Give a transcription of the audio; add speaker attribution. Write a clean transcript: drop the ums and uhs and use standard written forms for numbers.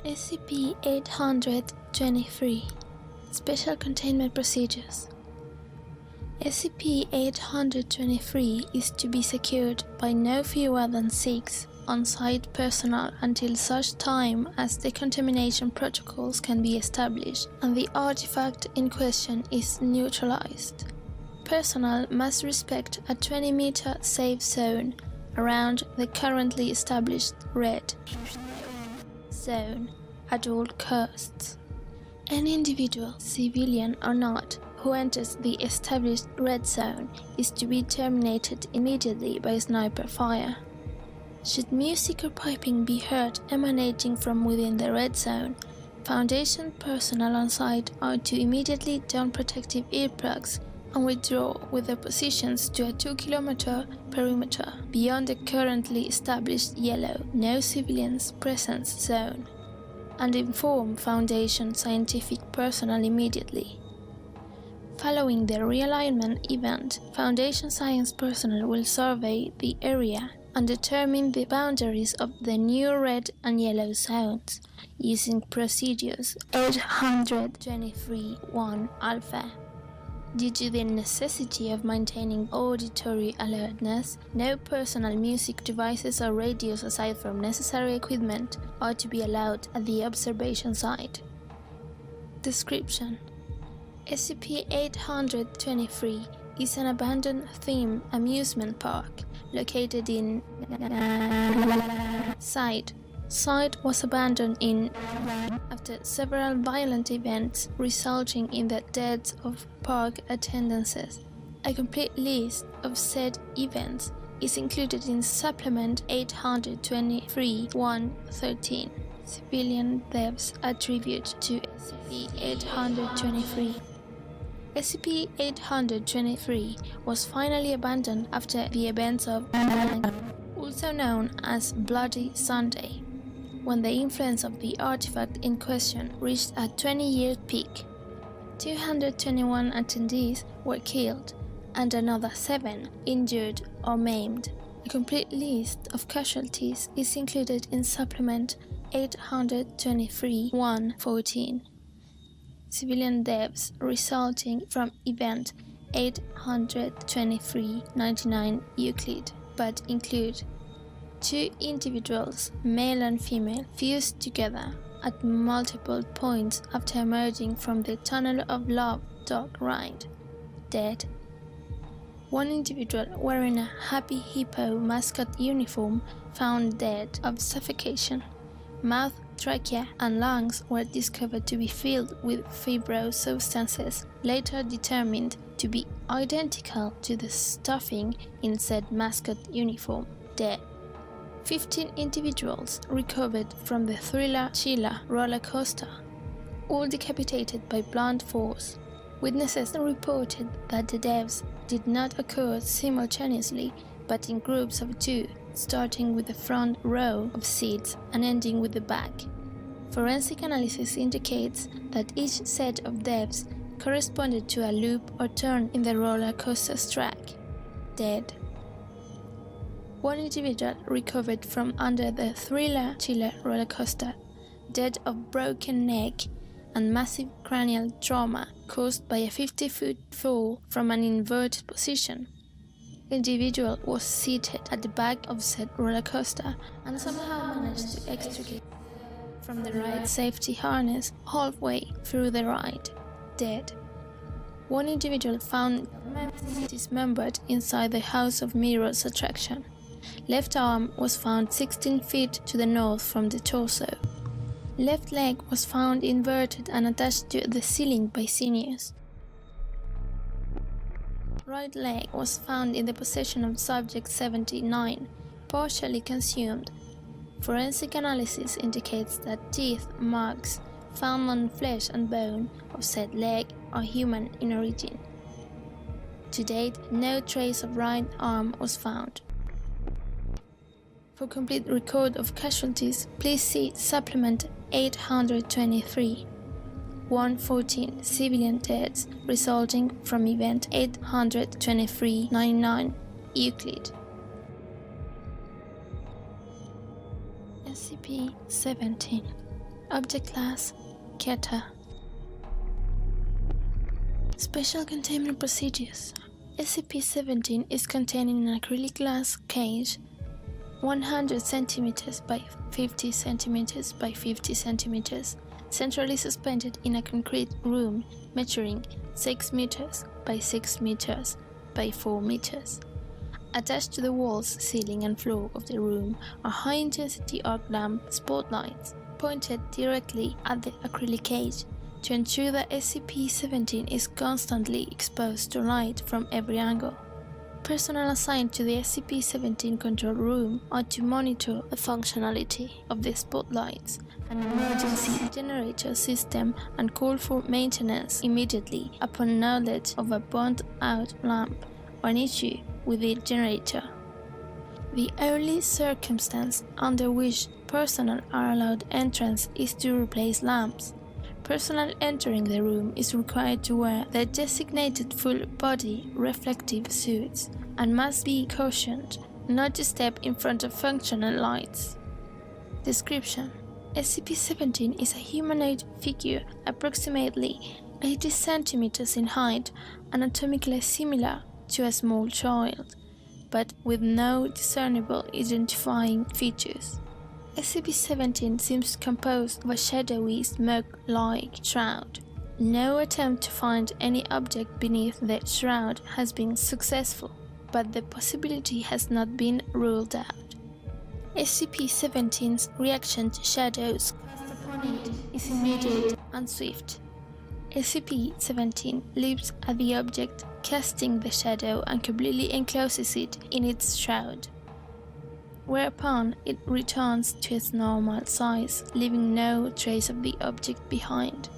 Speaker 1: SCP-823 Special Containment Procedures. SCP-823 is to be secured by no fewer than 6 on-site personnel until such time as decontamination protocols can be established and the artifact in question is neutralized. Personnel must respect a 20-meter safe zone around the currently established red zone at all costs. Any individual, civilian or not, who enters the established red zone is to be terminated immediately by sniper fire. Should music or piping be heard emanating from within the red zone, Foundation personnel on site are to immediately don protective earplugs and withdraw with their positions to a 2-kilometer perimeter beyond the currently established yellow no civilians presence zone, and inform Foundation scientific personnel immediately. Following the realignment event, Foundation science personnel will survey the area and determine the boundaries of the new red and yellow zones using procedures 823-1 Alpha. Due to the necessity of maintaining auditory alertness, no personal music devices or radios aside from necessary equipment are to be allowed at the observation site. Description: SCP-823 is an abandoned theme amusement park located in Site was abandoned after several violent events resulting in the deaths of park attendances. A complete list of said events is included in Supplement 823-113. Civilian deaths attributed to SCP-823. SCP-823 was finally abandoned after the events of also known as Bloody Sunday, when the influence of the artifact in question reached a 20-year peak. 221 attendees were killed and another 7 injured or maimed. A complete list of casualties is included in Supplement 823-114. Civilian deaths resulting from Event 823-99 Euclid, but include 2 individuals, male and female, fused together at multiple points after emerging from the Tunnel of Love dog ride, dead. 1 individual wearing a Happy Hippo mascot uniform found dead of suffocation. Mouth, trachea, and lungs were discovered to be filled with fibrous substances, later determined to be identical to the stuffing in said mascot uniform, dead. 15 individuals recovered from the Thriller Chilla roller coaster, all decapitated by blunt force. Witnesses reported that the deaths did not occur simultaneously, but in groups of 2, starting with the front row of seats and ending with the back. Forensic analysis indicates that each set of deaths corresponded to a loop or turn in the roller coaster's track, dead. 1 individual recovered from under the Thriller Chilla roller coaster, dead of broken neck and massive cranial trauma caused by a 50-foot fall from an inverted position. The individual was seated at the back of said roller coaster and somehow managed to extricate from the ride safety harness halfway through the ride, dead. 1 individual found dismembered inside the House of Mirrors attraction. Left arm was found 16 feet to the north from the torso. Left leg was found inverted and attached to the ceiling by sinews. Right leg was found in the possession of subject 79, partially consumed. Forensic analysis indicates that teeth marks found on flesh and bone of said leg are human in origin. To date, no trace of right arm was found. For complete record of casualties, please see Supplement 823. 114 civilian deaths resulting from Event 823-99 Euclid. SCP-17 Object Class Keta. Special Containment Procedures. SCP-17 is contained in an acrylic glass cage 100 cm by 50 cm by 50 cm, centrally suspended in a concrete room measuring 6 meters by 6 meters by 4 meters. Attached to the walls, ceiling and floor of the room are high-intensity arc lamp spotlights pointed directly at the acrylic cage to ensure that SCP-17 is constantly exposed to light from every angle. Personnel assigned to the SCP-17 control room are to monitor the functionality of the spotlights and emergency generator system and call for maintenance immediately upon knowledge of a burnt-out lamp or an issue with the generator. The only circumstance under which personnel are allowed entrance is to replace lamps. Personnel entering the room is required to wear their designated full-body reflective suits and must be cautioned not to step in front of functional lights. Description: SCP-17 is a humanoid figure approximately 80 cm in height, anatomically similar to a small child, but with no discernible identifying features. SCP-17 seems composed of a shadowy smoke-like shroud. No attempt to find any object beneath the shroud has been successful, but the possibility has not been ruled out. SCP-17's reaction to shadows cast upon it is immediate and swift. SCP-17 leaps at the object, casting the shadow and completely encloses it in its shroud, whereupon it returns to its normal size, leaving no trace of the object behind.